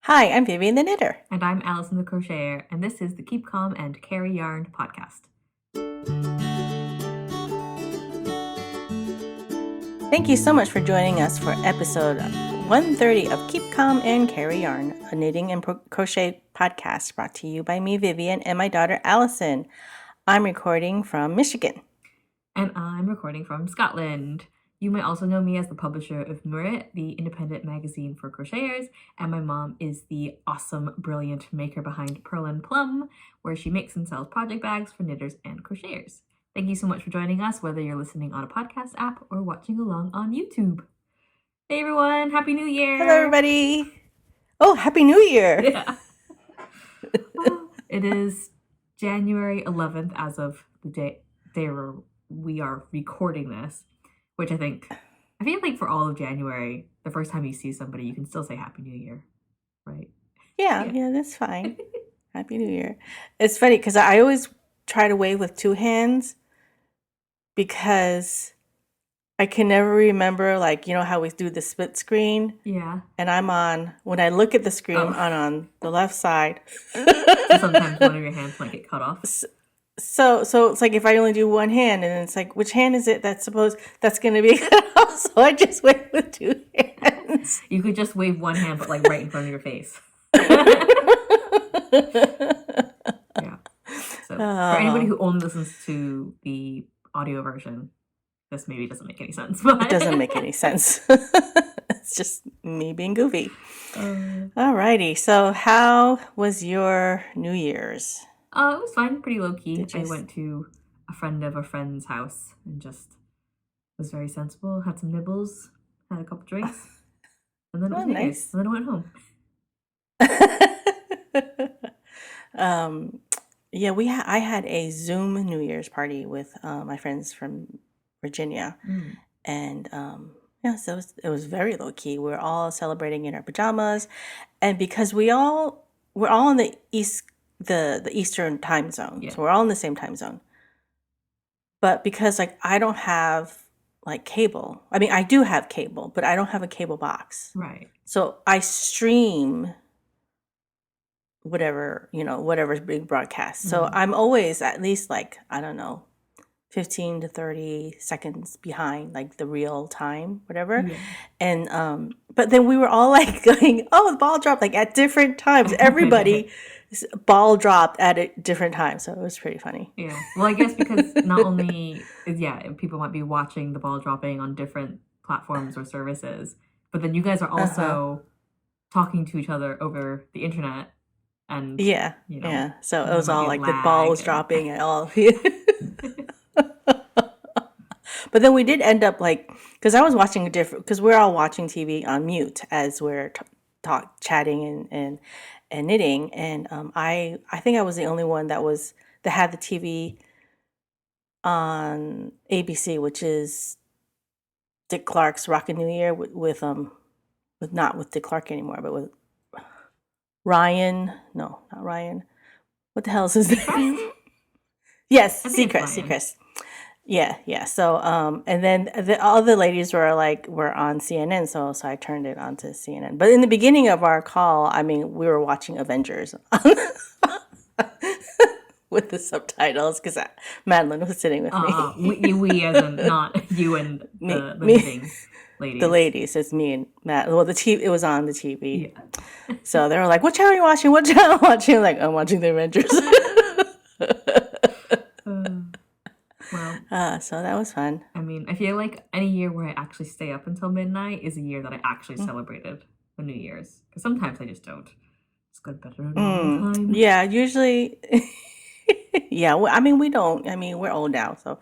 Hi, I'm Vivian the Knitter. And I'm Alyson the Crocheter, and this is the Keep Calm and Carry Yarn podcast. Thank you so much for joining us for episode 130 of Keep Calm and Carry Yarn, a knitting and crochet podcast brought to you by me, Vivian, and my daughter, Alyson. I'm recording from Michigan. And I'm recording from Scotland. You might also know me as the publisher of Moorit, the independent magazine for crocheters, and my mom is the awesome, brilliant maker behind Pearl and Plum, where she makes and sells project bags for knitters and crocheters. Thank you so much for joining us, whether you're listening on a podcast app or watching along on YouTube. Hey everyone, Happy New Year! Hello everybody! Oh, Happy New Year! Yeah. It is January 11th as of the day where we are recording this. Which I feel like for all of January, the first time you see somebody, you can still say Happy New Year, right? Yeah, that's fine. Happy New Year. It's funny because I always try to wave with two hands because I can never remember, like, you know how we do the split screen? Yeah. And when I look at the screen, I'm on the left side. So sometimes one of your hands might get cut off. So it's like if I only do one hand, and it's like, which hand is it that's going to be cut off? So I just wave with two hands. You could just wave one hand, but like right in front of your face. Yeah. So for anybody who only listens to the audio version, this maybe doesn't make any sense. But it doesn't make any sense. It's just me being goofy. Alrighty. So how was your New Year's? It was fine, pretty low key. I went to a friend of a friend's house and just was very sensible. Had some nibbles, had a couple drinks, and then it was nice. And then I went home. Yeah, I had a Zoom New Year's party with my friends from Virginia, and so it was very low key. We were all celebrating in our pajamas, and because we're all in the Eastern time zone, so we're all in the same time zone. But because like I don't have like cable, I mean I do have cable, but I don't have a cable box, right? So I stream whatever's being broadcast. So I'm always at least like, I don't know, 15 to 30 seconds behind like the real time, whatever. Yeah. And but then we were all like going, oh, the ball dropped like at different times. Everybody ball dropped at different times, so it was pretty funny. Yeah. Well, I guess because not only people might be watching the ball dropping on different platforms or services, but then you guys are also talking to each other over the internet. And so it was all like the ball was dropping and all. But then we did end up like, because I was watching because we're all watching TV on mute as we're chatting and knitting, and I think I was the only one that had the TV on ABC, which is Dick Clark's Rockin' New Year with not with Dick Clark anymore, but with Ryan. No, not Ryan. What the hell is his name? Yes, Seacrest. Yeah. So and then all the ladies were on CNN, so I turned it on to CNN. But in the beginning of our call, I mean, we were watching Avengers with the subtitles because Madeline was sitting with me. We as in not you and the knitting ladies. The ladies, it's me and Matt. Well, it was on the TV. Yeah. So they were like, "What channel are you watching? What channel are you watching?" I'm like, "I'm watching the Avengers." Well, so that was fun. I mean, I feel like any year where I actually stay up until midnight is a year that I actually celebrated the New Year's. Because sometimes I just don't. It's good better at time. Yeah, usually. Yeah, well, I mean, we don't. I mean, we're old now, so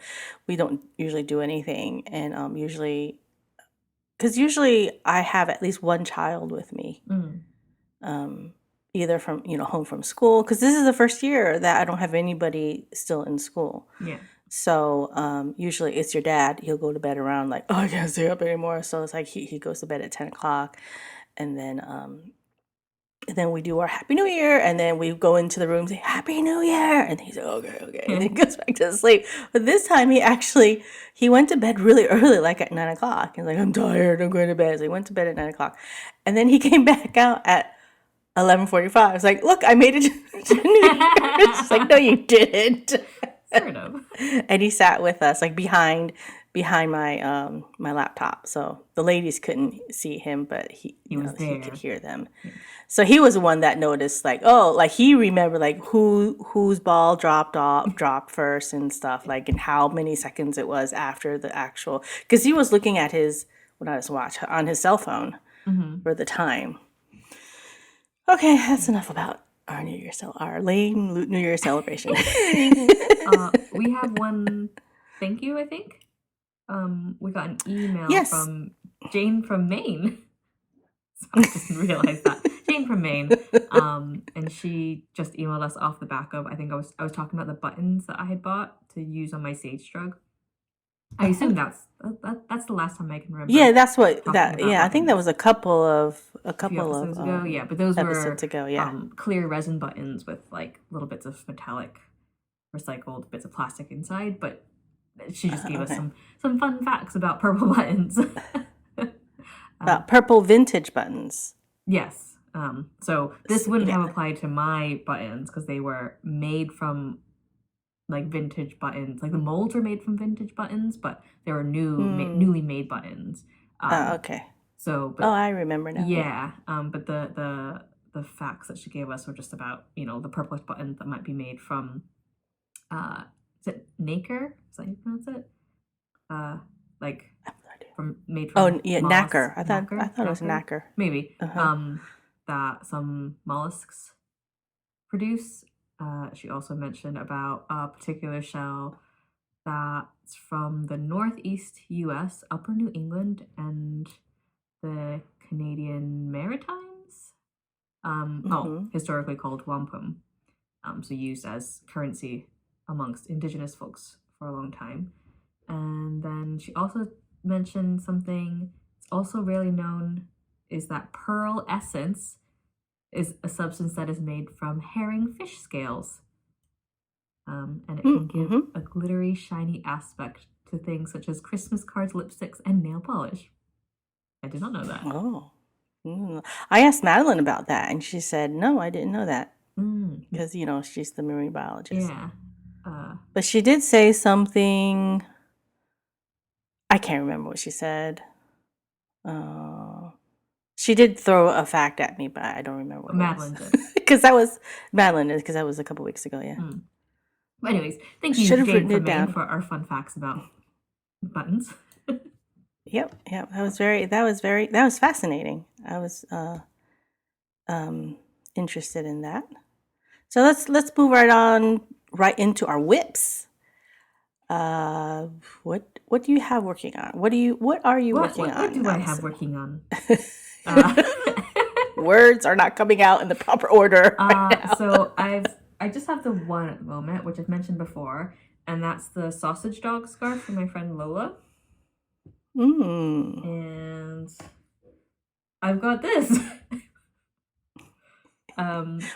we don't usually do anything. And usually I have at least one child with me. Either from home from school, because this is the first year that I don't have anybody still in school. Yeah. So usually it's your dad. He'll go to bed around like, oh, I can't stay up anymore. So it's like he goes to bed at 10 o'clock, and then we do our Happy New Year, and then we go into the room and say Happy New Year, and he's like, okay, and then he goes back to sleep. But this time he went to bed really early, like at 9 o'clock. He's like, I'm tired, I'm going to bed. So he went to bed at 9 o'clock, and then he came back out at 11:45. It's like, look, I made it to New Year's. It's like, no, you didn't. Sort of. And he sat with us, like behind my my laptop, so the ladies couldn't see him, but he was there. He could hear them. Yeah. So he was the one that noticed, like, oh, like he remembered, like whose ball dropped first and stuff, like, and how many seconds it was after the actual, because he was looking at his watch on his cell phone for the time. Okay, that's enough about our lame New Year's celebration. We have one thank you, I think. We got an email from Jane from Maine. So I didn't realize that. Jane from Maine. And she just emailed us off the back of, I think I was talking about the buttons that I had bought to use on my Sage Shrug. I assume that's the last time I can remember. Yeah, that's what that. Yeah, I think that was a couple of episodes ago. Yeah, but those episodes ago. Yeah, clear resin buttons with like little bits of metallic, recycled bits of plastic inside. But she just gave us some fun facts about purple buttons. About purple vintage buttons. Yes. So this wouldn't have applied to my buttons because they were made from like vintage buttons. Like the molds were made from vintage buttons, but they were newly made buttons. Okay. So. But, I remember now. Yeah. But the facts that she gave us were just about the purplish buttons that might be made from. Is it nacre? Is that how you pronounce it? Made from nacre. I thought it was nacre. Maybe. That some mollusks produce. She also mentioned about a particular shell that's from the northeast U.S., upper New England, and the Canadian Maritimes. Historically called wampum. So used as currency amongst Indigenous folks for a long time. And then she also mentioned something that's also rarely known is that pearl essence is a substance that is made from herring fish scales. And it can give a glittery, shiny aspect to things such as Christmas cards, lipsticks, and nail polish. I did not know that. Oh. I asked Madeline about that, and she said, no, I didn't know that. Because, she's the marine biologist. Yeah. But she did say something. I can't remember what she said. She did throw a fact at me, but I don't remember what Madeline it was. did. Because that was a couple weeks ago, yeah. But anyways, thank you, Jane from Maine, for our fun facts about buttons. Yep. That was fascinating. I was interested in that. So let's move right into our whips. What do you have working on? What are you working on? What do I have working on? Words are not coming out in the proper order. So I just have the one at the moment, which I've mentioned before, and that's the sausage dog scarf from my friend Lola. And I've got this.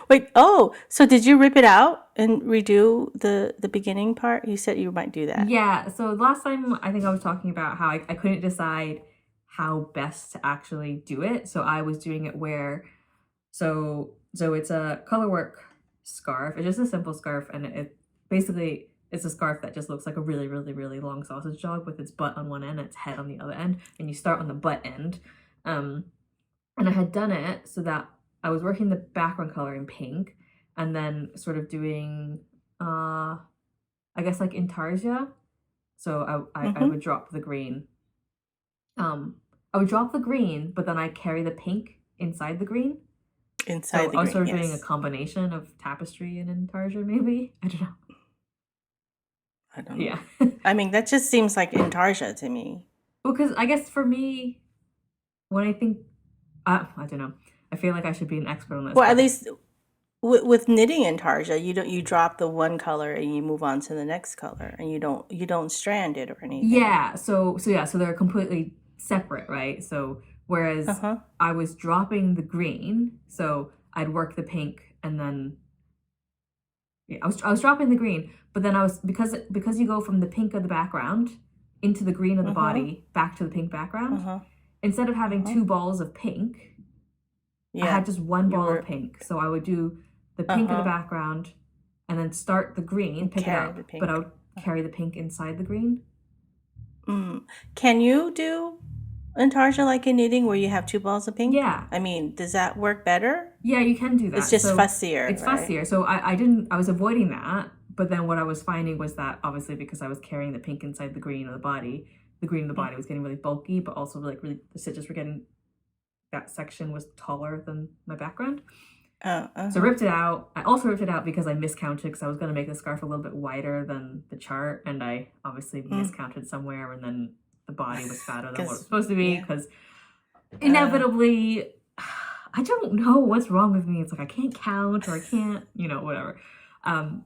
Wait, so did you rip it out and redo the beginning part? You said you might do that. Yeah, so last time I think I was talking about how I couldn't decide how best to actually do it. So I was doing it so it's a colorwork scarf. It's just a simple scarf, and it basically it's a scarf that just looks like a really, really, really long sausage dog with its butt on one end and its head on the other end, and you start on the butt end. And I had done it so that I was working the background color in pink, and then sort of doing, I guess like intarsia. So I would drop the green. I would drop the green, but then I carry the pink inside the green. I was sort of doing a combination of tapestry and intarsia, maybe. I don't know. Yeah. I mean, that just seems like intarsia to me. Well, because I guess for me, when I think, I don't know. I feel like I should be an expert on this. Well, at least with knitting intarsia, you drop the one color and you move on to the next color, and you don't strand it or anything. Yeah. So they're completely separate, right? So whereas I was dropping the green, so I'd work the pink, and then I was dropping the green, but then I was because you go from the pink of the background into the green of the body back to the pink background. Instead of having two balls of pink, I had just one you ball were of pink. So I would do the pink in the background and then start the green, pick it carry up, the pink. but I would carry the pink inside the green. Can you do intarsia like in knitting where you have 2 balls of pink? Yeah. I mean, does that work better? Yeah, you can do that. It's just So fussier, It's right? fussier. So I was avoiding that, but then what I was finding was that obviously because I was carrying the pink inside the green of the body was getting really bulky, but also like really the stitches were getting, that section was taller than my background. So I ripped it out. I also ripped it out because I miscounted, because I was going to make the scarf a little bit wider than the chart, and I obviously miscounted somewhere, and then the body was fatter than what it was supposed to be, because inevitably, I don't know what's wrong with me. It's like I can't count, or I can't, whatever.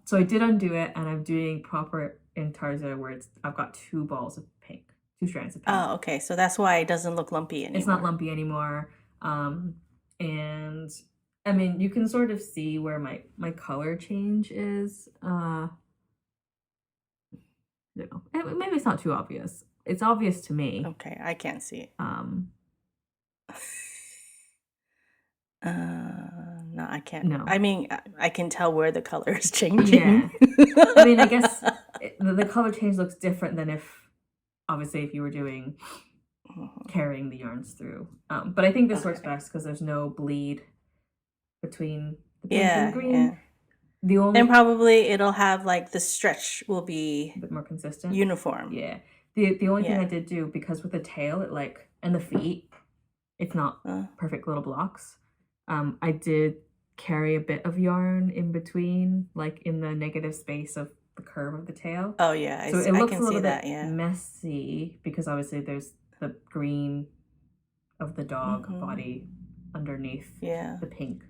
So I did undo it, and I'm doing proper intarsia where I've got 2 balls of pink, 2 strands of pink. Oh, okay. So that's why it doesn't look lumpy anymore. It's not lumpy anymore. And I mean, you can sort of see where my color change is. I don't know. Maybe it's not too obvious. It's obvious to me. Okay, I can't see it. No, I can't. No. I mean, I can tell where the color is changing. Yeah. I mean, I guess the color change looks different than if you were doing carrying the yarns through. But I think this works best because there's no bleed between the pink and the green. Yeah. And probably it'll have like the stretch will be a bit more consistent, uniform. Yeah. The only thing I did do, because with the tail and the feet, it's not perfect little blocks. I did carry a bit of yarn in between, like in the negative space of the curve of the tail. Oh yeah, so it looks a little bit messy because obviously there's the green of the dog body underneath the pink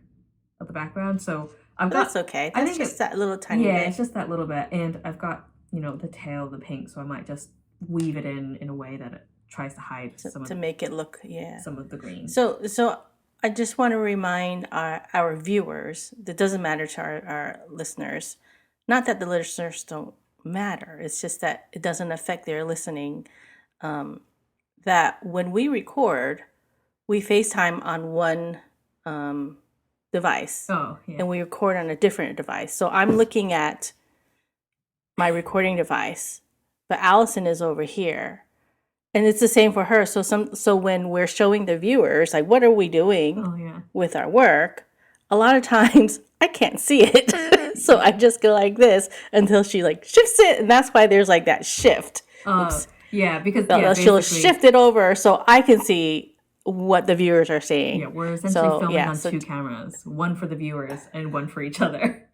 of the background. So that's okay. That's just that little tiny bit. Yeah, it's just that little bit, and I've got the tail of the pink, so I might just weave it in a way that it tries to hide to make it look some of the green. So I just want to remind our viewers, that doesn't matter to our listeners, not that the listeners don't matter, it's just that it doesn't affect their listening, that when we record, we FaceTime on one device. Oh, yeah. And we record on a different device. So I'm looking at my recording device, but Alyson is over here. And it's the same for her. So when we're showing the viewers, like, what are we doing with our work? A lot of times I can't see it. So I just go like this until she shifts it. And that's why there's that shift. Yeah, because she'll shift it over so I can see what the viewers are seeing. Yeah, we're essentially filming on 2 cameras, one for the viewers and one for each other.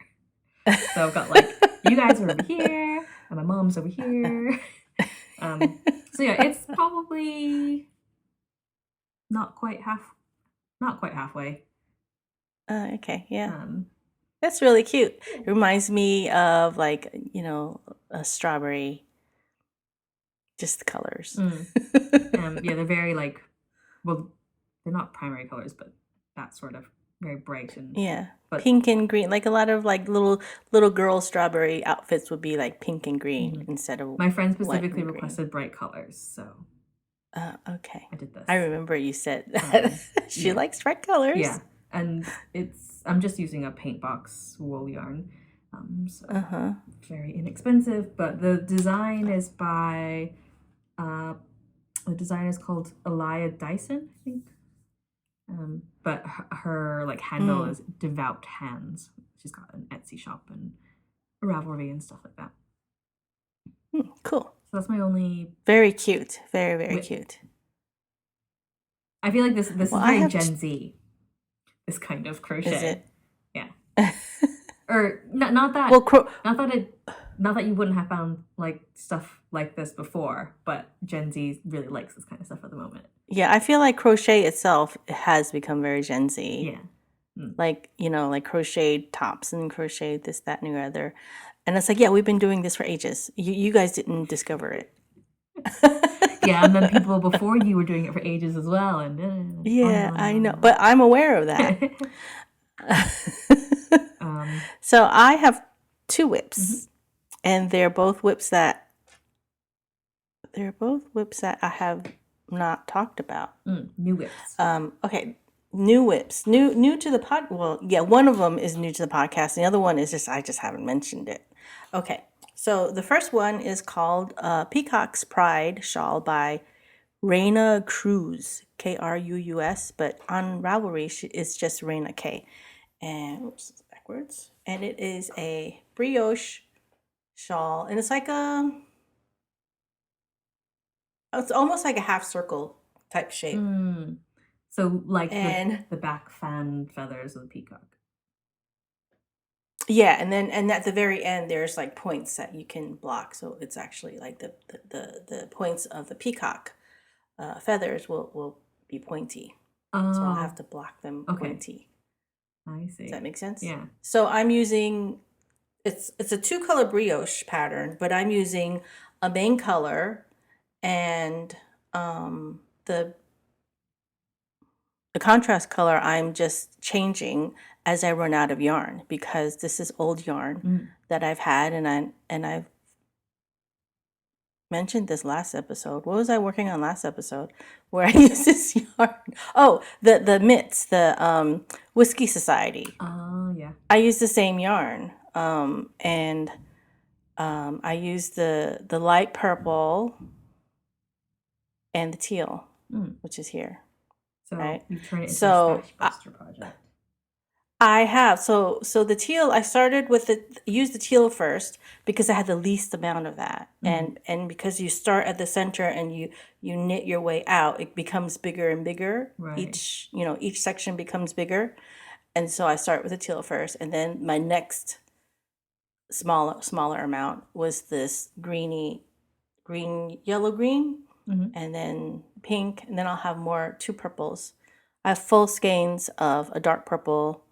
So I've got you guys are over here and my mom's over here. So yeah, it's probably not quite halfway. Okay, yeah. That's really cute. It reminds me of a strawberry, just the colors. Yeah, they're very well, they're not primary colors, but that sort of very bright and pink and green. Like a lot of little girl strawberry outfits would be pink and green instead of my friend specifically requested bright colors, so okay. I did this. I remember you said that she likes bright colors. Yeah, and I'm just using a paint box wool yarn, so very inexpensive. But the design is by the designer is called Elliyah Dyson, I think. But her handle is Devout Hands. She's got an Etsy shop and a Ravelry and stuff like that. Cool. So that's my only. Very cute. Very, very cute. I feel like this is very Gen Z. This kind of crochet. Is it? Yeah. Or not that. Well, not that you wouldn't have found stuff like this before, but Gen Z really likes this kind of stuff at the moment. Yeah, I feel like crochet itself has become very Gen Z. Yeah. Crochet tops and crochet this, that, and the other. And it's we've been doing this for ages. You guys didn't discover it. Yeah, and then people before you were doing it for ages as well. And I know, but I'm aware of that. So I have 2 whips, and they're both whips that I have not talked about. New whips. Okay, new whips, new to the pod. Well, yeah, one of them is new to the podcast. The other one is just I just haven't mentioned it. Okay, so the first one is called Peacock's Pride Shawl by Raina Kruus, Kruus, but on Ravelry it's just Raina K. And oops, it's backwards. And it is a brioche shawl, and it's almost like a half circle type shape. So like And the back fan feathers of the peacock. yeah, and at the very end there's like points that you can block. So it's actually like the points of the peacock feathers will be pointy. So I'll have to block them pointy. I see. Does that make sense? Yeah. So I'm using it's a 2-color brioche pattern, but I'm using a main color and the contrast color I'm just changing as I run out of yarn, because this is old yarn that I've had, and I've mentioned this last episode. What was I working on last episode where I used this yarn? Oh, the mitts, the Whiskey Society. Oh, yeah. I used the same yarn, and I used the light purple and the teal, which is here. So right? you've turned it into a Stash Buster project. I have. So the teal, I started with use the teal first because I had the least amount of that. And because you start at the center and you knit your way out, it becomes bigger and bigger. Right. Each section becomes bigger. And so I start with the teal first, and then my next smaller amount was this yellow green, and then pink, and then I'll have 2 purples. I have full skeins of a dark purple,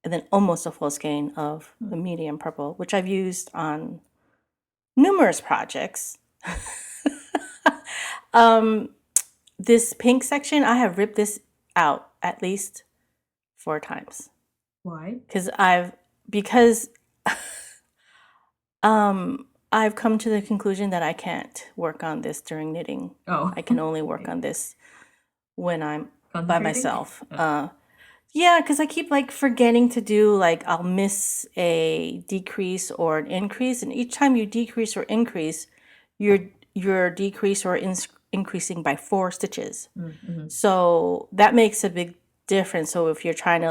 and then almost a full skein of a medium purple, which I've used on numerous projects. This pink section, I have ripped this out at least 4 times. Why? Because I've come to the conclusion that I can't work on this during knitting. Oh. I can only work on this when I'm by myself. Oh. Yeah, because I keep forgetting to do, I'll miss a decrease or an increase, and each time you decrease or increase, you're decrease or increasing by 4 stitches. So that makes a big difference. So if you're trying to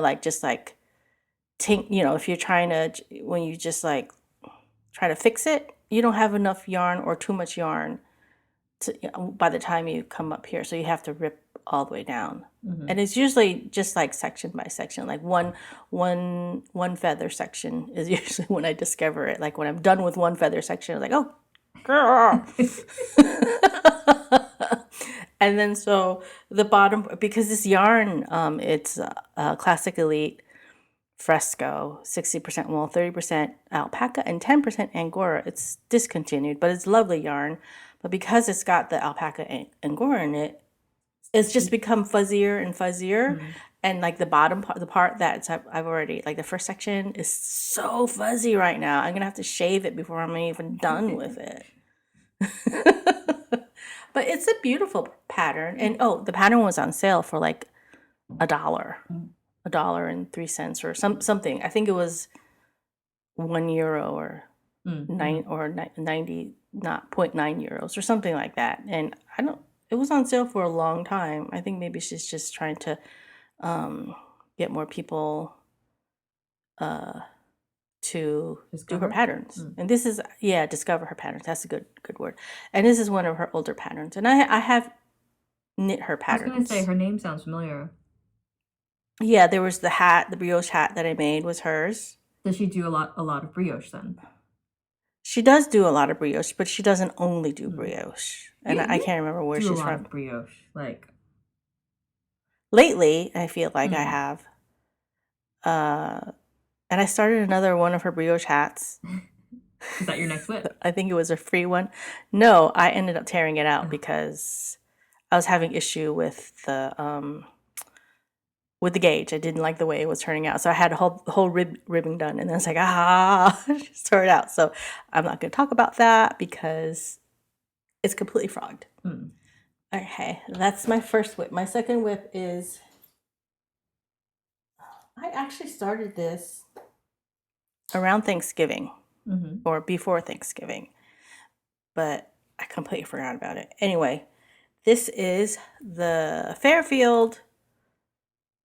if you're trying to, when you just try to fix it, you don't have enough yarn or too much yarn by the time you come up here. So you have to rip all the way down. And it's usually just section by section, one feather section is usually when I discover it. When I'm done with one feather section, I'm like, oh, girl. And then so the bottom, because this yarn, it's Classic Elite Fresco, 60% wool, 30% alpaca, and 10% Angora. It's discontinued, but it's lovely yarn. But because it's got the alpaca and Angora in it, it's just become fuzzier and fuzzier. And the bottom part, the part that I've already, the first section is so fuzzy right now. I'm going to have to shave it before I'm even done with it. But it's a beautiful pattern. And the pattern was on sale for $1. $1.03 or something. I think it was €1 or 90, not 0.9 euros or something like that. And it was on sale for a long time. I think maybe she's just trying to get more people to do her patterns. And this is, discover her patterns. That's a good word. And this is one of her older patterns. And I have knit her patterns. I was going to say, her name sounds familiar. Yeah, there was the brioche hat that I made was hers. Does she do a lot of brioche then? She does do a lot of brioche, but she doesn't only do brioche. And I can't remember where she's from. Do a lot of brioche, Lately, I feel like I have. And I started another one of her brioche hats. Is that your next whip? I think it was a free one. No, I ended up tearing it out because I was having issue with the gauge. I didn't like the way it was turning out. So I had a whole ribbing done, and then it's just tore it out. So I'm not going to talk about that because it's completely frogged. Okay, that's my first whip. My second whip is I actually started this around Thanksgiving or before Thanksgiving, but I completely forgot about it. Anyway, this is the Fairfield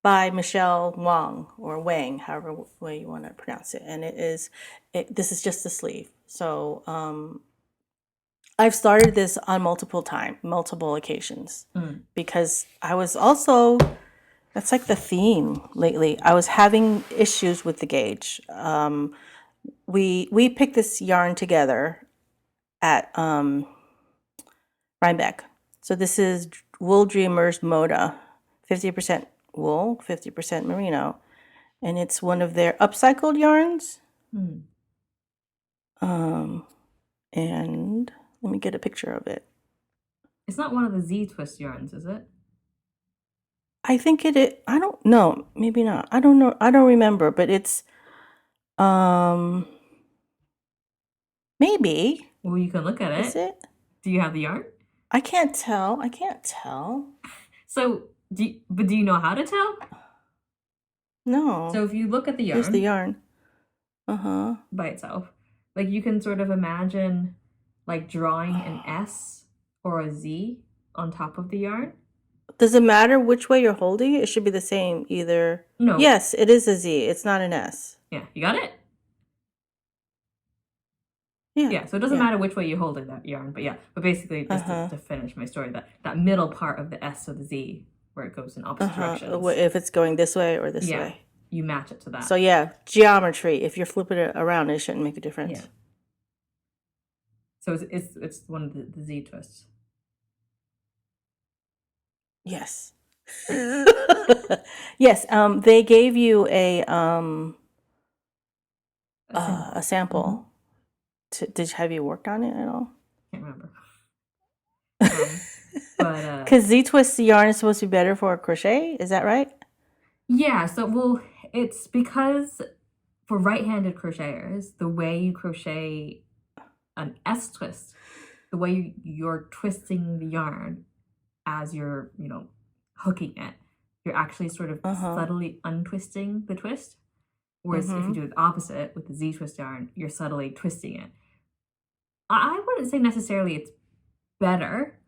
by Michele Wang or Wang, however way you want to pronounce it. And this is just the sleeve. So I've started this on multiple occasions because I was also, that's like the theme lately. I was having issues with the gauge. We picked this yarn together at Rhinebeck. So this is Wool Dreamers Moda, 50% wool, 50% merino, and it's one of their upcycled yarns. And let me get a picture of it. It's not one of the Z twist yarns, is it? I think it is. I don't know. Maybe not. I don't know. I don't remember, but it's maybe. Well, you can look at it. Is it? Do you have the yarn? I can't tell. I can't tell. So, do you know how to tell? No. So if you look at the yarn. Here's the yarn. By itself. Like you can sort of imagine like drawing an S or a Z on top of the yarn. Does it matter which way you're holding it? It should be the same either. No. Yes, it is a Z. It's not an S. Yeah, you got it? Yeah. Yeah, so it doesn't matter which way you hold it, that yarn. But yeah, but basically just to finish my story, that middle part of the S or the Z where it goes in opposite directions. If it's going this way or this way. You match it to that. So yeah, geometry. If you're flipping it around, it shouldn't make a difference. Yeah. So it's one of the Z twists. Yes. Yes. They gave you a sample. Have you worked on it at all? Can't remember. Because Z twist yarn is supposed to be better for crochet. Is that right? Yeah. So well, it's because for right-handed crocheters, the way you crochet an S twist, the way you're twisting the yarn as you're, hooking it, you're actually sort of subtly untwisting the twist. Whereas if you do the opposite with the Z twist yarn, you're subtly twisting it. I wouldn't say necessarily it's better,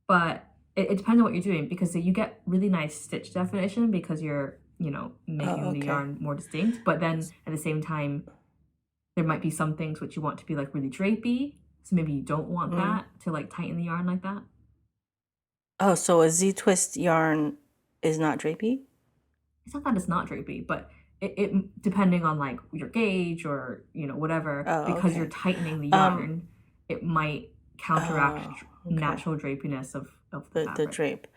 but it depends on what you're doing because you get really nice stitch definition because you're, making the yarn more distinct. But then at the same time, there might be some things which you want to be like really drapey. So maybe you don't want that to like tighten the yarn like that. Oh, so a Z twist yarn is not drapey? It's not that it's not drapey, but it depending on like your gauge or whatever, because you're tightening the yarn, it might counteract natural drapiness of the drape.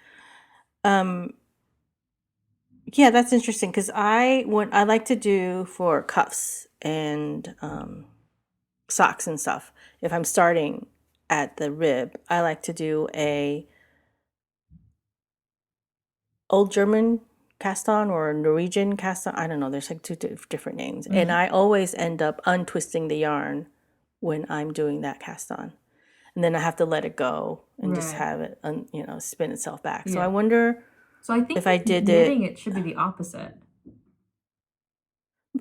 Yeah, that's interesting because I like to do for cuffs and socks and stuff. If I'm starting at the rib, I like to do a old German cast on or Norwegian cast on. I don't know. There's like two different names. And I always end up untwisting the yarn when I'm doing that cast on. And then I have to let it go and just have it, spin itself back. So I wonder I think if I did knitting, it should be the opposite.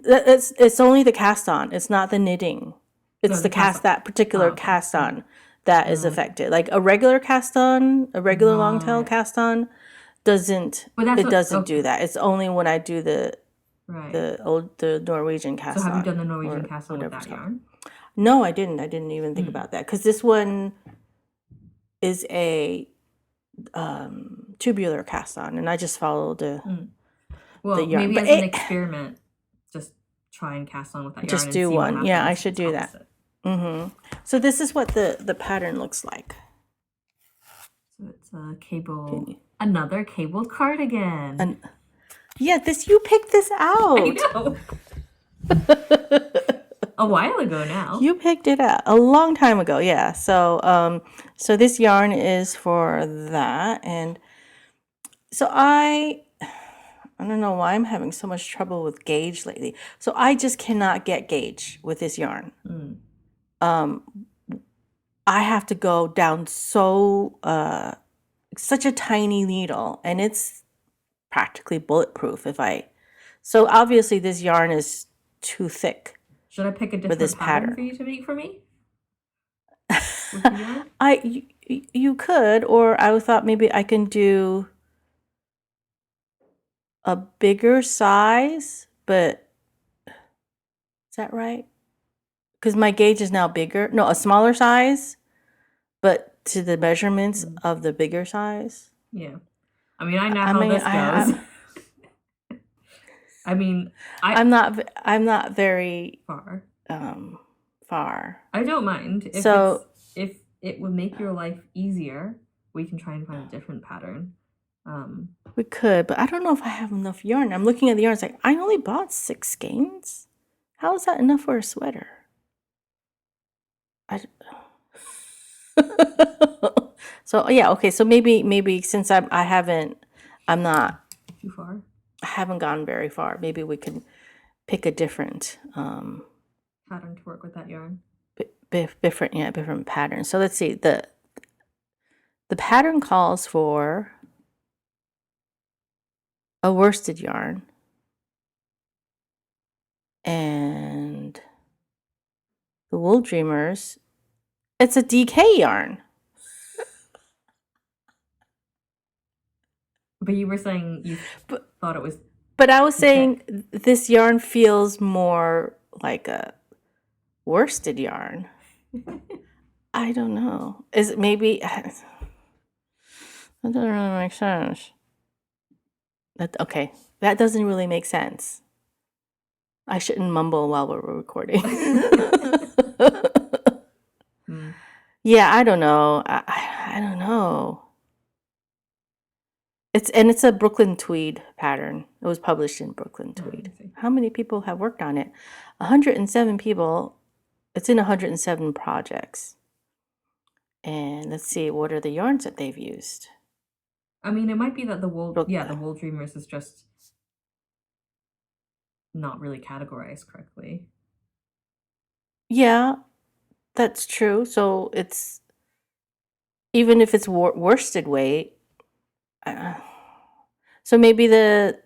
It's only the cast on. It's not the knitting. It's the cast that particular cast on that is affected. Like a regular cast on, a regular long tail cast on doesn't do that. It's only when I do the Norwegian cast on. So have you done the Norwegian cast on with that yarn? No, I didn't. I didn't even think about that because this one is a tubular cast on, and I just followed the yarn. Maybe as an experiment, just try and cast on with that yarn. Just do one. Yeah, I should do that. So this is what the pattern looks like. So it's a cable, another cabled cardigan. Yeah, you picked this out. I know. A while ago now. You picked it out a long time ago. Yeah. So so this yarn is for that, and so I don't know why I'm having so much trouble with gauge lately. So I just cannot get gauge with this yarn. I have to go down such a tiny needle, and it's practically bulletproof if I So obviously this yarn is too thick Should I pick a for different this pattern for pattern. you to make for me with the yarn? You could, or I thought maybe I can do a bigger size, but is that right? Because my gauge is now bigger. No, a smaller size, but to the measurements of the bigger size. Yeah. I mean, I know I how mean, this goes. I mean, I'm not very far. far. I don't mind. If it would make your life easier, we can try and find a different pattern. We could, but I don't know if I have enough yarn. I'm looking at the yarn. It's like, I only bought 6 skeins. How is that enough for a sweater? So yeah, okay. So maybe since I'm not too far. I haven't gone very far. Maybe we can pick a different pattern to work with that yarn. Different pattern. So let's see. The pattern calls for a worsted yarn and the Wool Dreamers. It's a DK yarn. But you were saying you thought it was. But I was saying this yarn feels more like a worsted yarn. I don't know. Is it maybe? That doesn't really make sense. Okay. That doesn't really make sense. I shouldn't mumble while we're recording. Yeah, I don't know. I don't know. It's a Brooklyn Tweed pattern. It was published in Brooklyn Tweed. How many people have worked on it? 107 people. It's in 107 projects. And let's see, what are the yarns that they've used? I mean, it might be that the Wool Dreamers is just not really categorized correctly. Yeah, that's true. So it's, even if it's worsted weight, so maybe that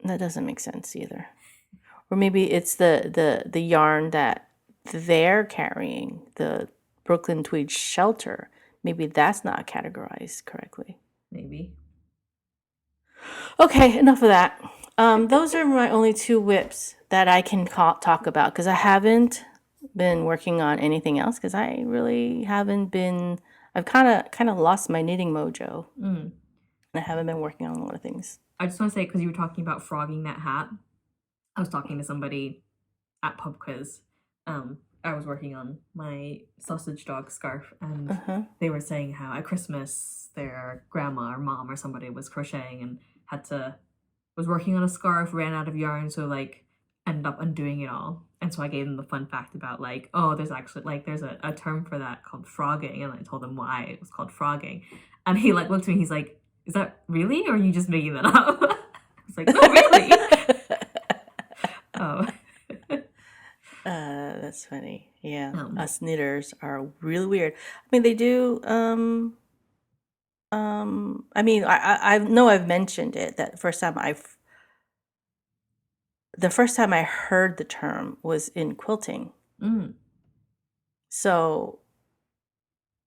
doesn't make sense either. Or maybe it's the yarn that they're carrying, the Brooklyn Tweed Shelter. Maybe that's not categorized correctly. Maybe. Okay, enough of that. Those are my only 2 whips that I can talk about because I haven't been working on anything else because I really haven't been. I've kind of lost my knitting mojo. And I haven't been working on a lot of things. I just want to say, because you were talking about frogging that hat, I was talking to somebody at Pub Quiz. I was working on my sausage dog scarf, and they were saying how at Christmas their grandma or mom or somebody was crocheting and was working on a scarf, ran out of yarn, so ended up undoing it all. And so I gave them the fun fact about there's actually there's a term for that called frogging, and I told him why it was called frogging. And he looked at me, he's like, "Is that really, or are you just making that up?" I was like, "No, really." Oh. That's funny. Yeah. Us knitters are really weird. I mean, they do, I mean, I know I've mentioned it, that the first time I heard the term was in quilting. So,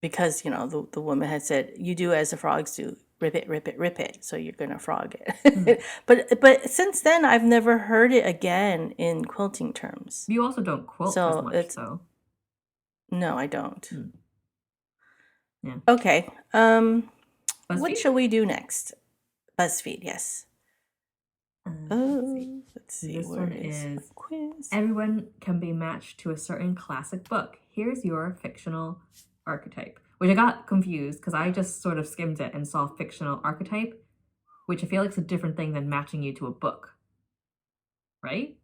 because, the woman had said, you do as the frogs do, rip it, rip it, rip it. So you're going to frog it. But since then, I've never heard it again in quilting terms. You also don't quilt as much, though. No, I don't. Yeah. Okay. BuzzFeed? What shall we do next? BuzzFeed, yes. Let's see. This one is quiz. Everyone can be matched to a certain classic book. Here's your fictional archetype. Which I got confused because I just sort of skimmed it and saw fictional archetype, which I feel like is a different thing than matching you to a book. Right?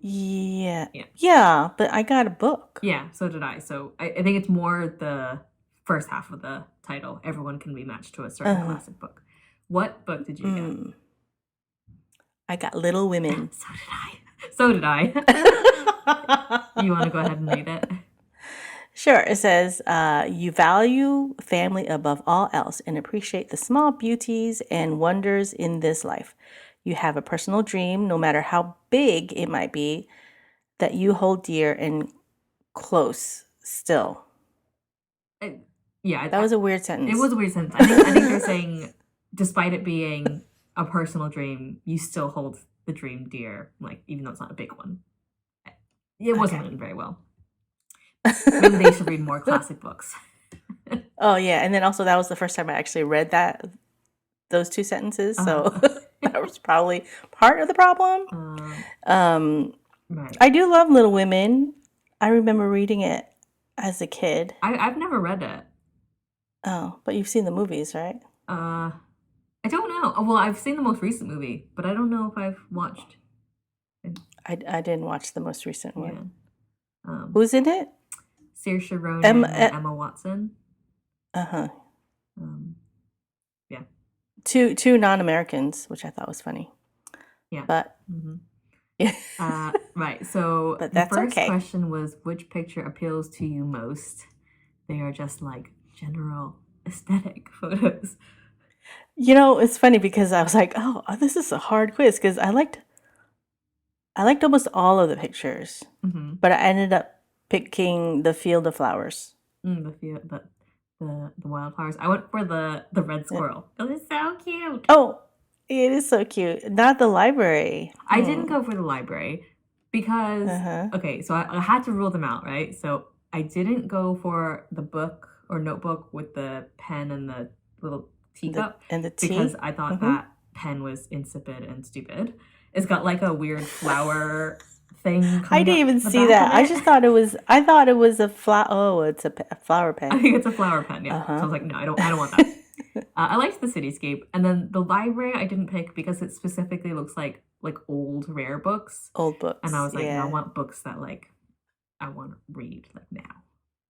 Yeah. Yeah, but I got a book. Yeah, so did I. So I think it's more the first half of the title. Everyone can be matched to a certain classic book. What book did you get? I got Little Women. So did I. You want to go ahead and read it? Sure. It says, you value family above all else and appreciate the small beauties and wonders in this life. you have a personal dream, no matter how big it might be, that you hold dear and close still. That was a weird sentence. It was a weird sentence. I think they're saying, despite it being a personal dream, you still hold the dream dear, like even though it's not a big one. It wasn't written very well. Maybe they should read more classic books. Oh yeah, and then also that was the first time I actually read those two sentences, so that was probably part of the problem. Right. I do love Little Women. I remember reading it as a kid. I've never read it. Oh, but you've seen the movies, right? I don't know. Well, I've seen the most recent movie, but I don't know if I've watched. I didn't watch the most recent one. Yeah. Who's in it? Saoirse Ronan and Emma Watson. Yeah. Two non-Americans, which I thought was funny. Yeah. But yeah. Right. So but that's the first okay. question was, which picture appeals to you most? They are just like general aesthetic photos. You know, it's funny because I was like, oh, this is a hard quiz because I liked almost all of the pictures, but I ended up picking the field of flowers. The wildflowers. I went for the red squirrel. It was so cute. Oh, it is so cute. Not the library. I didn't go for the library because okay, so I had to rule them out, right? So I didn't go for the book or notebook with the pen and the little teacup and the tea because I thought that pen was insipid and stupid. It's got like a weird flower thing. I didn't even see that. I just thought it was. I thought it was a flower. Oh, it's a flower pen. I think it's a flower pen. Yeah. So I was like, no, I don't want that. I liked the cityscape, and then the library I didn't pick because it specifically looks like old rare books. Old books. And I was like, no, I want books that I want to read now.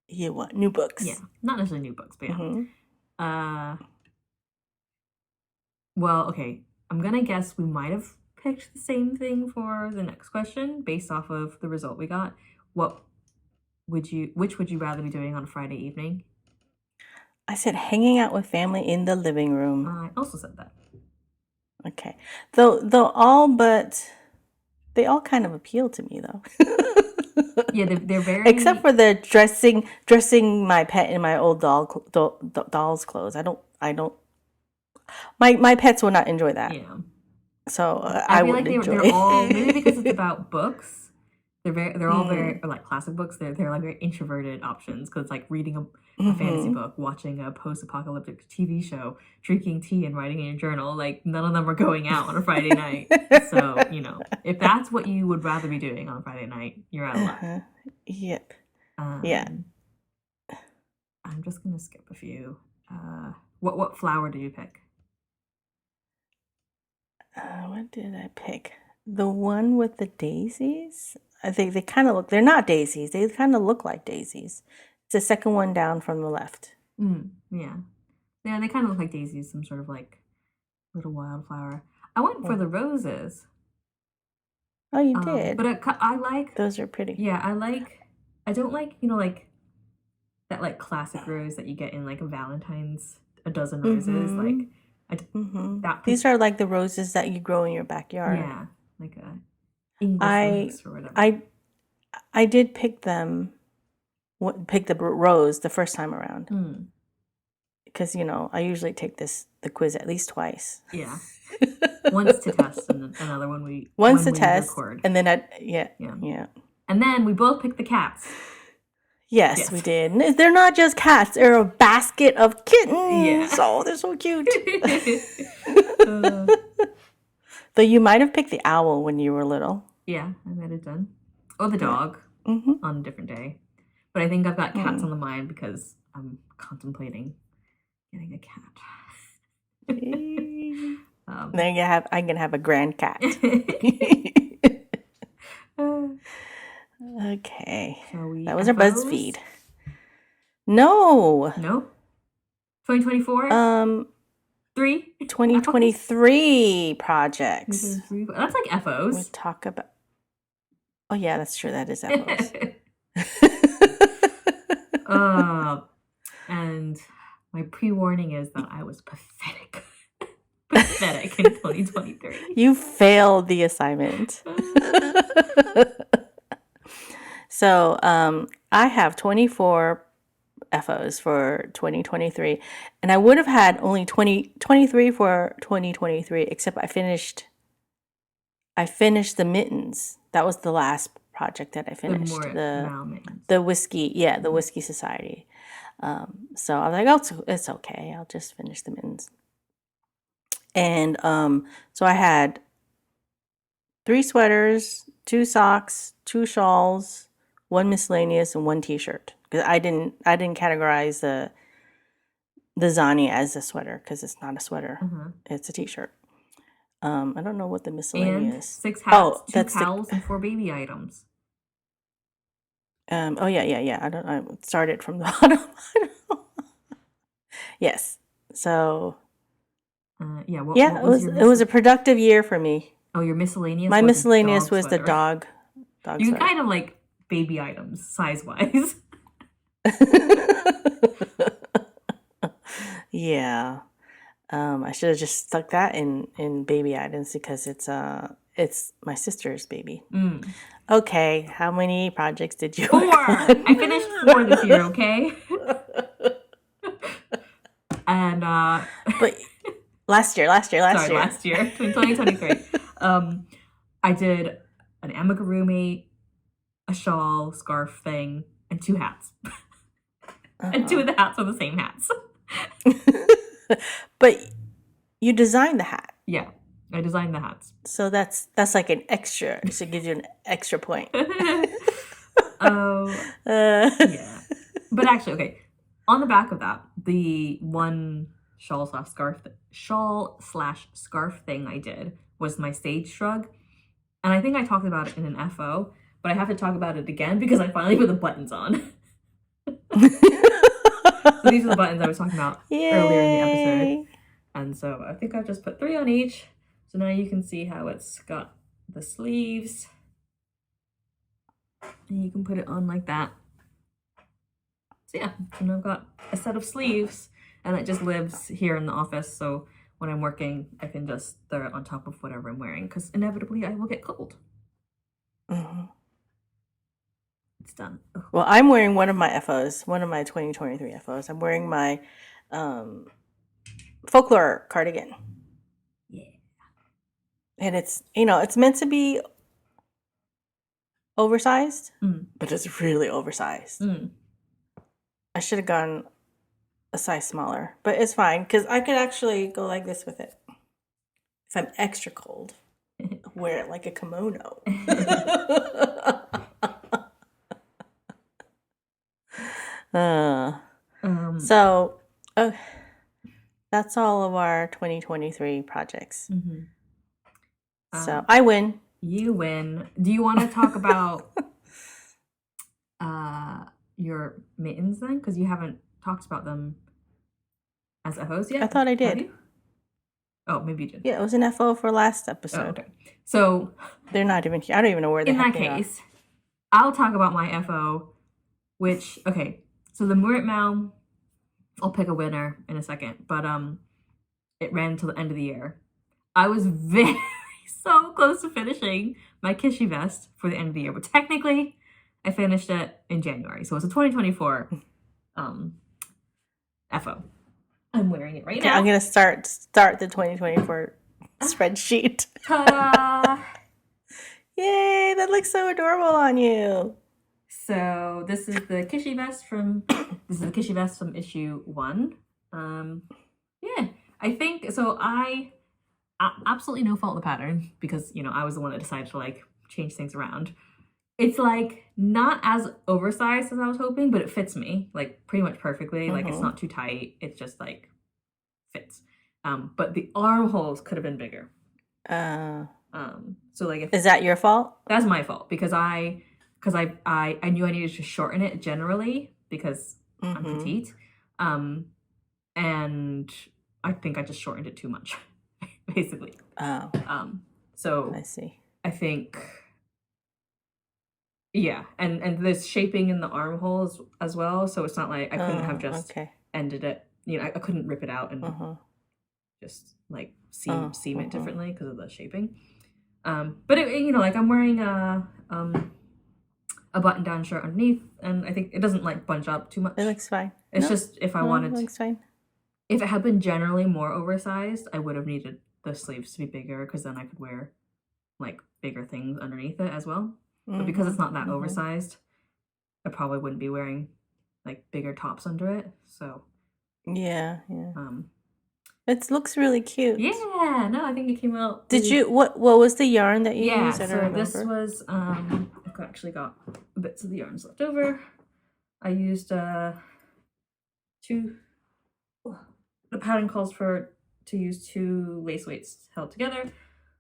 You want new books? Yeah, not necessarily new books, but yeah. Well, okay. I'm gonna guess we might have picked the same thing for the next question based off of the result we got. Which would you rather be doing on a Friday evening? I said hanging out with family in the living room. I also said that. Okay. Though they all kind of appeal to me though. Yeah, they're very. Except for the dressing my pet in my old doll's clothes. I don't. My pets will not enjoy that. Yeah. So I wouldn't enjoy. They're all maybe because it's about books. They're all very like classic books. They're like very introverted options because it's like reading a fantasy book, watching a post-apocalyptic TV show, drinking tea, and writing in your journal. Like none of them are going out on a Friday night. So if that's what you would rather be doing on a Friday night, you're out of luck. Yep. Yeah. I'm just gonna skip a few. What flower do you pick? What did I pick? The one with the daisies? I think they kind of look, they're not daisies. They kind of look like daisies. It's the second one down from the left. Yeah. Yeah, they kind of look like daisies, some sort of like little wildflower. I went for the roses. Oh, you did? But I like... Those are pretty. Yeah, I don't like, like that like classic rose that you get in like a Valentine's, a dozen roses. Like, these are like the roses that you grow in your backyard. Yeah, like a English rose or whatever. I did pick the rose the first time around. Because, I usually take the quiz at least twice. Yeah. Once to test and then another one we test record. And then yeah. And then we both picked the cats. Yes, we did. They're not just cats. They're a basket of kittens. Yeah. Oh, they're so cute. Though you might have picked the owl when you were little. Yeah, I might have done. Or the dog on a different day. But I think I've got cats on the mind because I'm contemplating getting a cat. Then I'm gonna have a grand cat. Okay. That was our BuzzFeed. No. Nope. 2024? 3? 2023 projects. That's like FOs. We talk about. Oh yeah, that's true. That is FOs. And my pre-warning is that I was pathetic. Pathetic in 2023. You failed the assignment. So I have 24 FOs for 2023, and I would have had only 23 for 2023, except I finished the mittens. That was the last project that I finished. The whiskey, the Whiskey Society. So I was like, oh, it's okay. I'll just finish the mittens. And so I had 3 sweaters, 2 socks, 2 shawls, 1 miscellaneous, and 1 t-shirt. Because I didn't categorize the Zani as a sweater because it's not a sweater. It's a t-shirt. I don't know what the miscellaneous. And 6 hats, 2 towels, and 4 baby items. Oh yeah. I started from the bottom. Yes. So. What was a productive year for me. Oh, your miscellaneous. My miscellaneous was the dog. You sweater. Kind of like baby items size wise. Yeah. I should have just stuck that in baby items because it's my sister's baby. Okay, how many projects did you 4. I finished 4 this year, okay? And but last year, 2023. I did an amigurumi, a shawl, scarf thing, and 2 hats. And 2 of the hats are the same hats. But you designed the hat. Yeah, I designed the hats. So that's like an extra. So it gives you an extra point. Yeah. But actually, okay. On the back of that, the one shawl/scarf thing I did was my stage shrug. And I think I talked about it in an FO, but I have to talk about it again because I finally put the buttons on. So these are the buttons I was talking about earlier in the episode. And so I think I've just put 3 on each. So now you can see how it's got the sleeves. And you can put it on like that. So yeah, and I've got a set of sleeves and it just lives here in the office. So when I'm working, I can just throw it on top of whatever I'm wearing because inevitably I will get cold. It's done. Ugh. Well, I'm wearing one of my FOs, one of my 2023 FOs. I'm wearing my folklore cardigan. Yeah. And it's, it's meant to be oversized, but it's really oversized. I should have gone a size smaller, but it's fine because I could actually go like this with it. If I'm extra cold, wear it like a kimono. So that's all of our 2023 projects. So I win. You win. Do you want to talk about your mittens then? Because you haven't talked about them as FOs yet. I thought I did. Oh, maybe you did. Yeah, it was an FO for last episode. Oh, okay. So they're not even here. I don't even know where they are. In that case, I'll talk about my FO, which, okay, so the Moorit Makealong, I'll pick a winner in a second, but it ran until the end of the year. I was so close to finishing my Kishie vest for the end of the year, but technically I finished it in January, so it's a 2024 FO. I'm wearing it right now. I'm gonna start the 2024 spreadsheet. Ta-da! Yay! That looks so adorable on you. So this is the Kishie vest from issue 1. Yeah, I think so. I absolutely no fault in the pattern because I was the one that decided to change things around. It's not as oversized as I was hoping, but it fits me pretty much perfectly. It's not too tight. It's just fits. But the armholes could have been bigger. So is that your fault? That's my fault because I knew I needed to shorten it generally because I'm petite. And I think I just shortened it too much, basically. Oh. So I see. I think. Yeah, and there's shaping in the armholes as well, so it's not like I couldn't have just ended it. I couldn't rip it out and just like seam it differently because of the shaping. But like I'm wearing a button-down shirt underneath, and I think it doesn't like bunch up too much. It looks fine. It's just if I wanted, it looks fine. If it had been generally more oversized, I would have needed the sleeves to be bigger because then I could wear like bigger things underneath it as well. But because it's not that oversized, I probably wouldn't be wearing like bigger tops under it. So yeah. It looks really cute. Yeah, no, I think it came out. Did you what was the yarn that you used? Yeah, so this was I've actually got bits of the yarns left over. I used the pattern calls for to use 2 lace weights held together.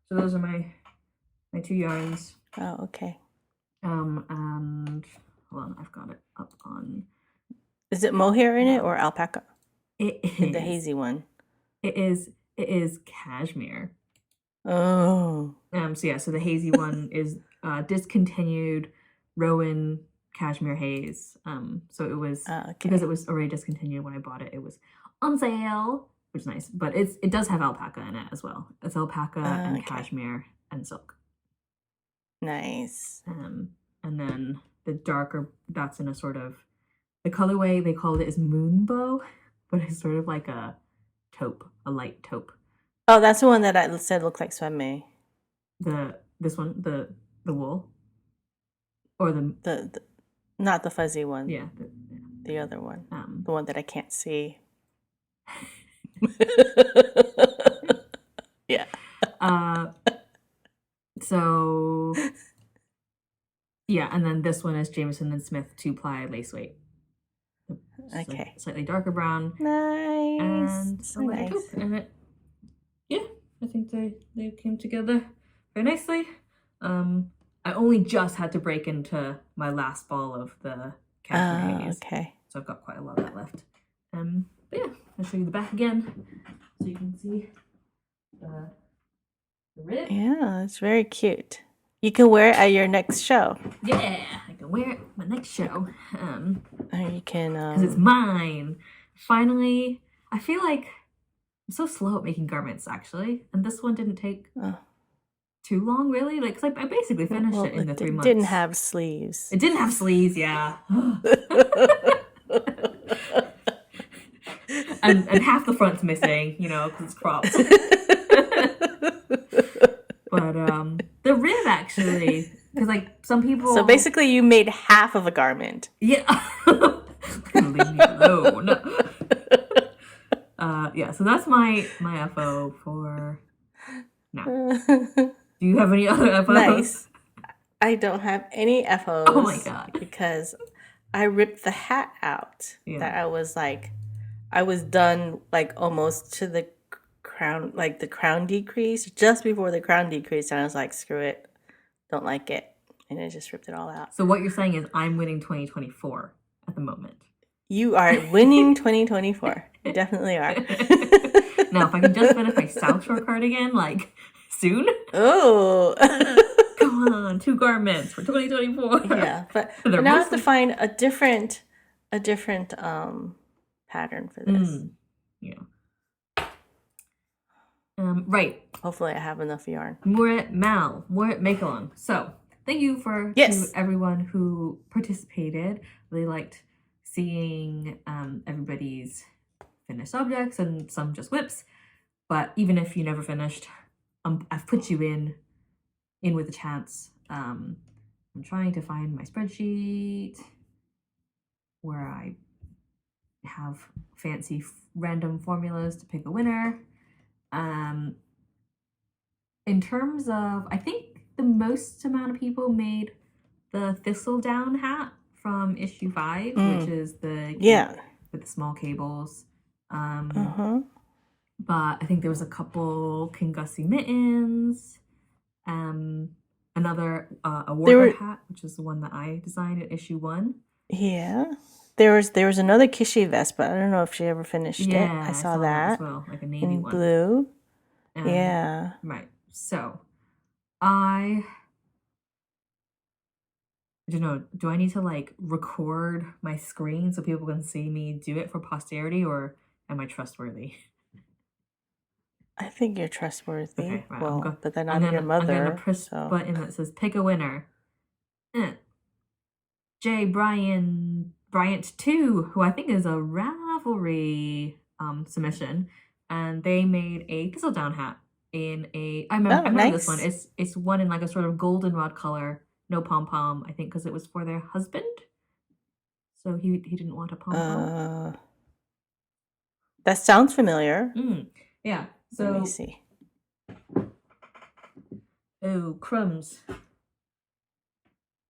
So those are my 2 yarns. Oh, okay. And hold on, I've got it up on. Is it mohair in it or alpaca? It is in the hazy one. It is cashmere. Oh. So the hazy one is discontinued Rowan cashmere haze. So it was because it was already discontinued when I bought it. It was on sale, which is nice. But it does have alpaca in it as well. It's alpaca and cashmere and silk. Nice. And then the darker, that's in a sort of, the colorway they called it is moonbow, but it's sort of like a taupe, a light taupe. Oh, that's the one that I said looked like swemme. This one, the wool, or the not the fuzzy one. Yeah, the other one, the one that I can't see. Yeah. So yeah, and then this one is Jameson and Smith 2-ply lace weight. Okay. Slightly darker brown. Nice. And so nice. And I think they came together very nicely. I only just had to break into my last ball of the cashmere haze. Okay. So I've got quite a lot of that left. But yeah, I'll show you the back again so you can see the rib. Yeah, it's very cute. You can wear it at your next show. Yeah, I can wear it at my next show. Or you can because it's mine. Finally, I feel like I'm so slow at making garments actually, and this one didn't take too long really. Like, 'cause I basically finished it in the 3 months. It didn't have sleeves. It didn't have sleeves, yeah. and half the front's missing, because it's cropped. But the rib actually, because like some people. So basically, you made half of a garment. Yeah. Leave me alone. Yeah. So that's my FO for now. Do you have any other FOs? Nice. I don't have any FOs. Oh my god! Because I ripped the hat out. Yeah. That I was done like almost to the crown, like the crown decrease, just before the crown decrease, and I was like, screw it, don't like it, and I just ripped it all out. So what you're saying is I'm winning 2024 at the moment. You are winning 2024. You definitely are. Now, if I can just finish my South Shore cardigan, like, soon. Oh. Come on, 2 garments for 2024. Yeah, but now I have to find a different pattern for this. Yeah. Right. Hopefully I have enough yarn. Moorit Makealong. So, thank you to everyone who participated. Really liked seeing everybody's finished objects and some just whips. But even if you never finished, I've put you in with a chance. I'm trying to find my spreadsheet where I have fancy random formulas to pick a winner. In terms of, I think the most amount of people made the thistledown hat from issue 5, which is the with the small cables. But I think there was a couple Kingussie mittens, another a warbler hat, which is the one that I designed in issue 1. Yeah. There was another Kishie vest, but I don't know if she ever finished it. I saw that as well, like a navy in one. Blue. Yeah. Right. So, I don't know. Do I need to like record my screen so people can see me do it for posterity, or am I trustworthy? I think you're trustworthy. Okay, right. Well, but then I'm I'm your gonna mother, press so button that says pick a winner. Jbryanttoo, who I think is a Ravelry submission, and they made a thistledown hat in a. I remember this one. nice. It's one in like a sort of goldenrod color, no pom pom. I think because it was for their husband, so he didn't want a pom pom. That sounds familiar. Yeah. Let me So see. oh crumbs.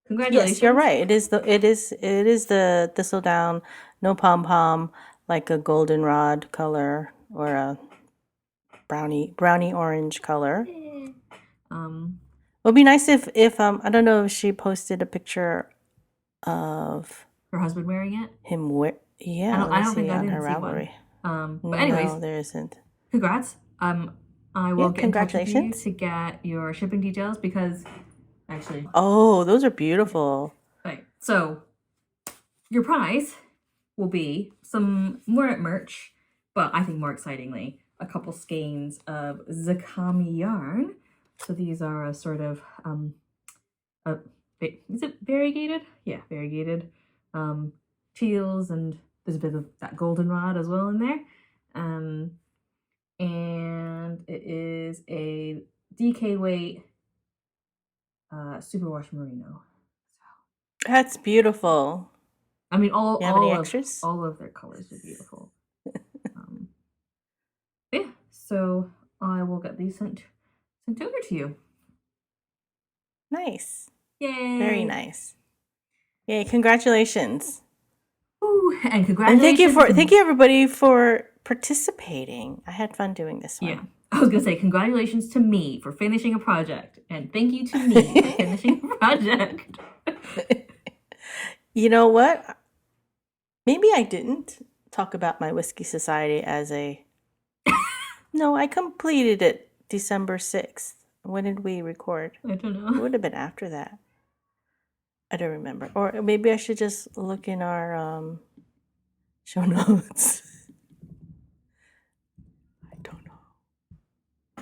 Congratulations. Yes, you're right. It is the thistledown, no pom pom, like a goldenrod color or a brownie orange color. It would be nice if I don't know if she posted a picture of her husband wearing it. Him yeah, I don't think I on didn't her see Ravelry. one. But anyways, no, there isn't. Congrats. I will get in touch with you congratulations. to get your shipping details because actually. Oh, those are beautiful. Right. So your prize will be some Moorit merch, but I think more excitingly, a couple skeins of Zakami yarn. So these are a sort of is it variegated? Yeah, variegated teals, and there's a bit of that goldenrod as well in there. And it is a DK weight superwash merino. That's beautiful. I mean, all extras? All of their colors are beautiful. Yeah, so I will get these sent over to you. Nice. Yay! Very nice. Yay! Congratulations. Ooh, and congratulations! And thank you everybody for participating. I had fun doing this one. Yeah, I was gonna say congratulations to me for finishing a project, and thank you to me for finishing a project. You know what? Maybe I didn't talk about my Whiskey Society as a. No, I completed it December 6th. When did we record? I don't know. It would have been after that. I don't remember. Or maybe I should just look in our show notes. I don't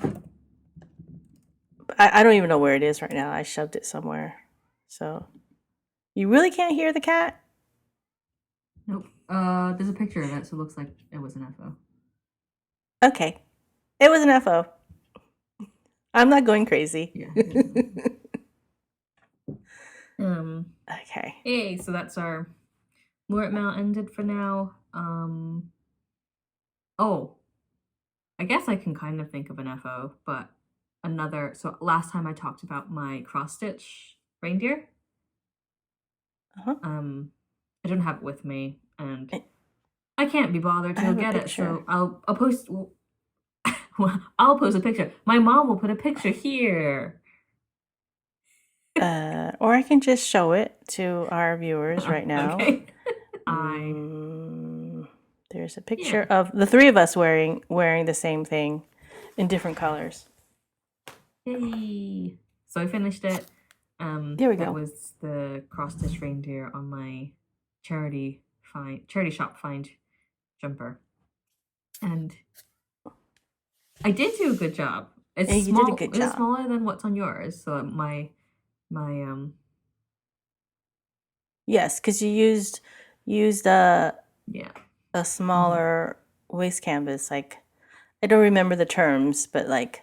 know. I don't even know where it is right now. I shoved it somewhere. So, you really can't hear the cat? Nope. There's a picture of it, so it looks like it was an FO. Okay. It was an FO. I'm not going crazy. Yeah. Okay. Hey, so that's our Moorit Mount ended for now. Oh, I guess I can kind of think of an FO, but another. So last time I talked about my cross-stitch reindeer. Uh-huh. I don't have it with me, and I can't be bothered to go get it. So I'll post. Well, I'll post a picture. My mom will put a picture here. Or I can just show it to our viewers right now. Okay. There's a picture of the three of us wearing the same thing in different colors. Yay! So I finished it. There we go. That was the cross-stitch reindeer on my charity shop find jumper, and I did do a good job. It's you small. did a good job. It's smaller than what's on yours. So my yes, because you used a smaller waist canvas. Like, I don't remember the terms, but like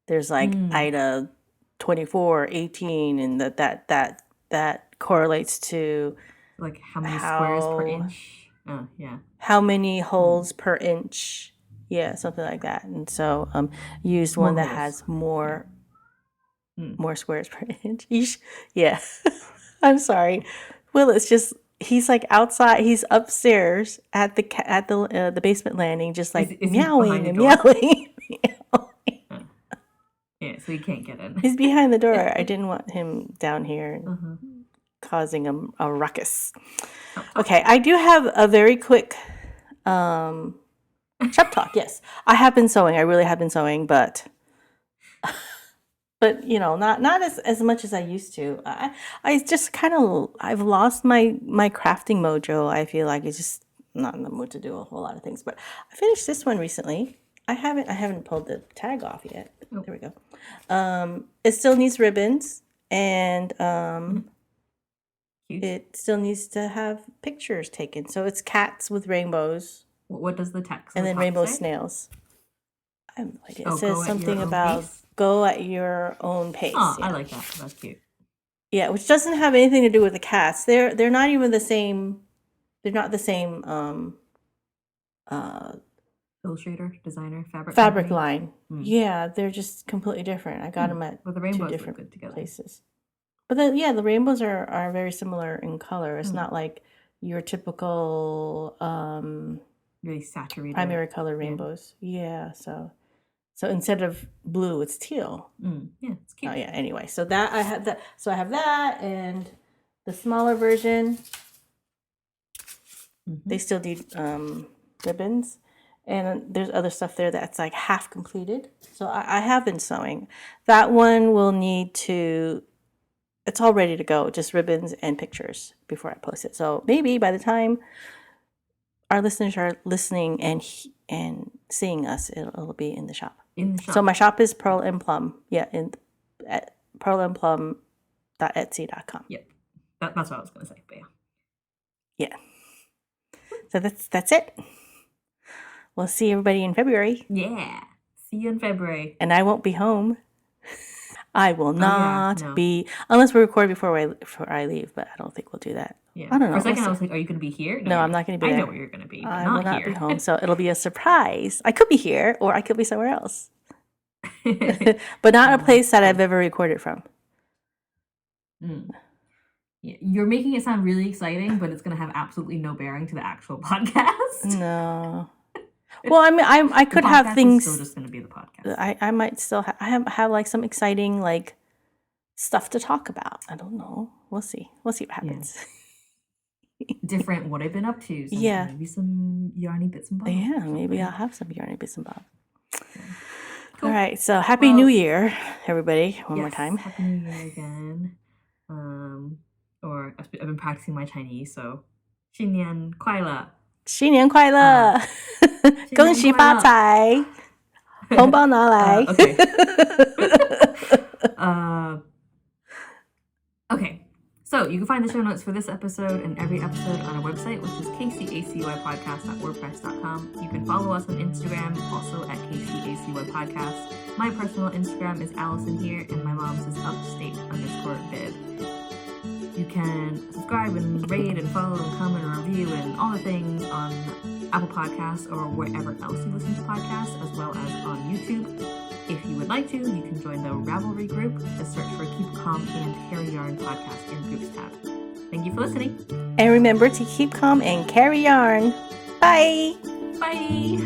there's like Ida 24, 18, and that correlates to like how many squares per inch. Oh yeah. How many holes per inch? Yeah, something like that. And so used one that has more squares per inch. Yeah. I'm sorry. Will it's just he's like outside. He's upstairs at the basement landing, just like meowing and meowing. Yeah, so he can't get in. He's behind the door. I didn't want him down here causing a ruckus. Okay, I do have a very quick shop talk. Yes, I have been sewing. I really have been sewing, but you know, not as much as I used to. I just kind of I've lost my crafting mojo. I feel like it's just not in the mood to do a whole lot of things. But I finished this one recently. I haven't pulled the tag off yet. Oh. There we go. It still needs ribbons, and Cute. it still needs to have pictures taken. So it's cats with rainbows, What does the text and on the then top rainbow say? snails. I have no idea. Oh, It says go at something your own about pace? go at your own pace. Oh, yeah. I like that. That's cute. Yeah, which doesn't have anything to do with the cats. They're not even the same. They're not the same Illustrator, designer, fabric fabric company. line. Yeah, they're just completely different. I got them at But the two rainbows look different good together. places. But the rainbows are very similar in color. It's not like your typical Really saturated. primary color rainbows. Yeah, so instead of blue, it's teal. Yeah, it's cute. Oh yeah. Anyway, so that I have that. So I have that and the smaller version. They still need ribbons, and there's other stuff there that's like half completed. So I have been sewing. That one will need to. It's all ready to go. Just ribbons and pictures before I post it. So maybe by the time our listeners are listening and seeing us, it'll be in the shop. In the shop. So my shop is Pearl and Plum. Yeah, at pearlandplum.etsy.com. Yep. That's what I was going to say, but yeah. Yeah. So that's it. We'll see everybody in February. Yeah. See you in February. And I won't be home. I will not no. be, unless we record before I leave, but I don't think we'll do that. Yeah. I don't know. For a second, We'll I was like, are you going to be here? No, I'm not going to be I there. know where you're going to be, but I not will not here. be home, so it'll be a surprise. I could be here, or I could be somewhere else. But not a place that I've ever recorded from. Yeah, you're making it sound really exciting, but it's going to have absolutely no bearing to the actual podcast. No. Well, I mean, I could have Is things. still just going to be the podcast. I might still have like some exciting like stuff to talk about. I don't know. We'll see. We'll see what happens. Yeah. Different what I've been up to. Yeah. Maybe some yarny bits and bobs. Yeah, maybe I'll have some yarny bits and bobs. Cool. All right. So happy New Year, everybody! One more time. Happy New Year again. Or I've been practicing my Chinese, so 新年快乐. 新年快乐！恭喜发财！红包拿来！ Okay. Okay. So you can find the show notes for this episode and every episode on our website, which is kcacypodcast.wordpress.com. You can follow us on Instagram, also at kcacypodcast. My personal Instagram is Alyson here, and my mom's is upstate_viv. You can subscribe and rate and follow and comment and review and all the things on Apple Podcasts or wherever else you listen to podcasts, as well as on YouTube. If you would like to, you can join the Ravelry group. Just search for Keep Calm and Carry Yarn podcast in Groups tab. Thank you for listening. And remember to keep calm and carry yarn. Bye! Bye!